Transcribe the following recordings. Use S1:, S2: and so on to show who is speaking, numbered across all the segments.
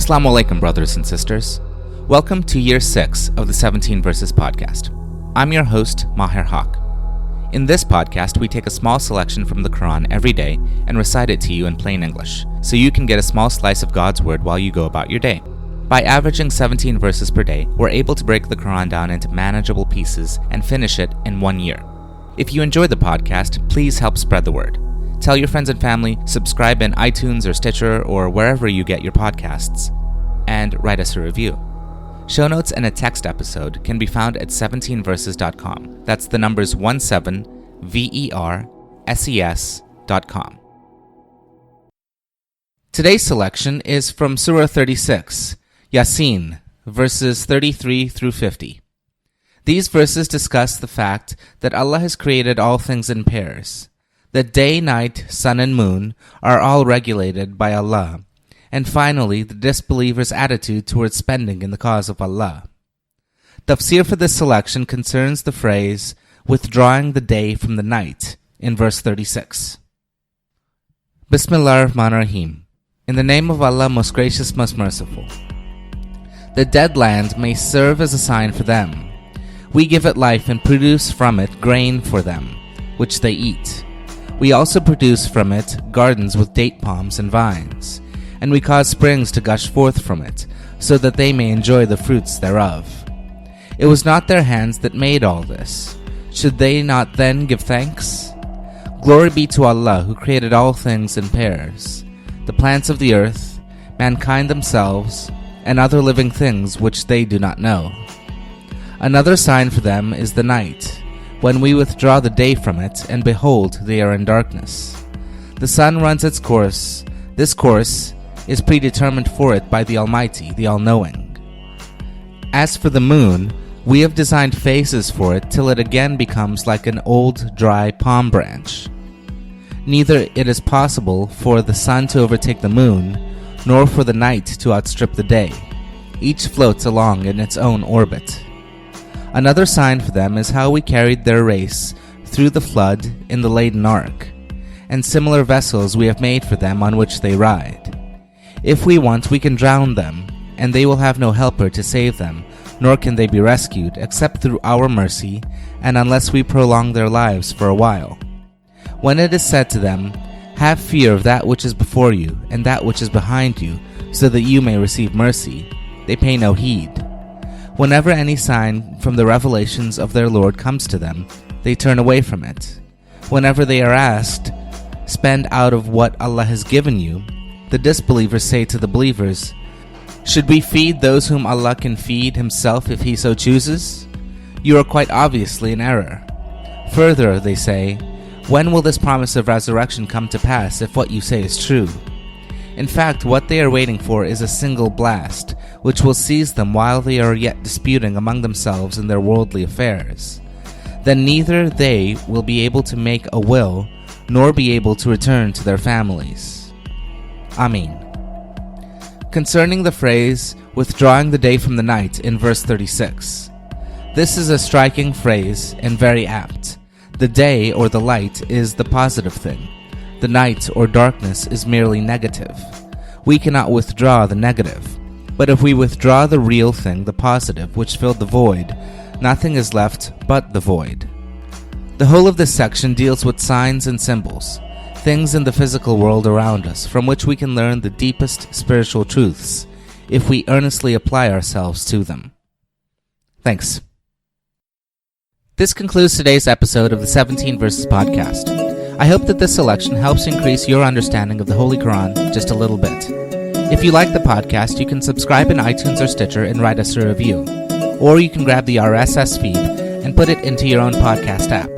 S1: As-salaam wa-alaikum, brothers and sisters. Welcome to Year 6 of the 17 Verses podcast. I'm your host, Maher Haq. In this podcast, we take a small selection from the Quran every day and recite it to you in plain English, so you can get a small slice of God's Word while you go about your day. By averaging 17 verses per day, we're able to break the Quran down into manageable pieces and finish it in 1 year. If you enjoy the podcast, please help spread the word. Tell your friends and family, subscribe in iTunes or Stitcher or wherever you get your podcasts, and write us a review. Show notes and a text episode can be found at 17verses.com. That's the numbers 17verses.com. Today's selection is from Surah 36, Yasin, verses 33 through 50. These verses discuss the fact that Allah has created all things in pairs, that day, night, sun, and moon are all regulated by Allah, and finally, the disbelievers' attitude towards spending in the cause of Allah. Tafseer for this selection concerns the phrase, withdrawing the day from the night, in verse 36. Bismillah ar-Rahman ar-Rahim. In the name of Allah, most gracious, most merciful. The dead land may serve as a sign for them. We give it life and produce from it grain for them, which they eat. We also produce from it gardens with date palms and vines, and we cause springs to gush forth from it, so that they may enjoy the fruits thereof. It was not their hands that made all this. Should they not then give thanks? Glory be to Allah, who created all things in pairs, the plants of the earth, mankind themselves, and other living things which they do not know. Another sign for them is the night, when we withdraw the day from it, and behold, they are in darkness. The sun runs its course. This course is predetermined for it by the Almighty, the All-Knowing. As for the moon, we have designed phases for it till it again becomes like an old, dry palm branch. Neither it is possible for the sun to overtake the moon, nor for the night to outstrip the day. Each floats along in its own orbit. Another sign for them is how we carried their race through the flood in the laden ark, and similar vessels we have made for them on which they ride. If we want, we can drown them, and they will have no helper to save them, nor can they be rescued except through our mercy, and unless we prolong their lives for a while. When it is said to them, have fear of that which is before you and that which is behind you, so that you may receive mercy, they pay no heed. Whenever any sign from the revelations of their Lord comes to them, they turn away from it. Whenever they are asked, spend out of what Allah has given you, the disbelievers say to the believers, should we feed those whom Allah can feed Himself if He so chooses? You are quite obviously in error. Further, they say, when will this promise of resurrection come to pass if what you say is true? In fact, what they are waiting for is a single blast, which will seize them while they are yet disputing among themselves in their worldly affairs. Then neither they will be able to make a will, nor be able to return to their families. Ameen. Concerning the phrase, withdrawing the day from the night in verse 36. This is a striking phrase and very apt. The day or the light is the positive thing. The night or darkness is merely negative. We cannot withdraw the negative. But if we withdraw the real thing, the positive, which filled the void, nothing is left but the void. The whole of this section deals with signs and symbols, things in the physical world around us, from which we can learn the deepest spiritual truths, if we earnestly apply ourselves to them. Thanks. This concludes today's episode of the 17 Verses podcast. I hope that this selection helps increase your understanding of the Holy Quran just a little bit. If you like the podcast, you can subscribe in iTunes or Stitcher and write us a review. Or you can grab the RSS feed and put it into your own podcast app.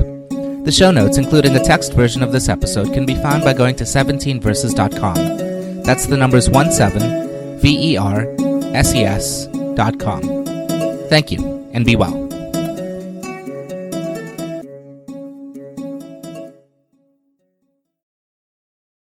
S1: The show notes, including a text version of this episode, can be found by going to 17verses.com. That's the numbers 17verses.com. Thank you, and be well.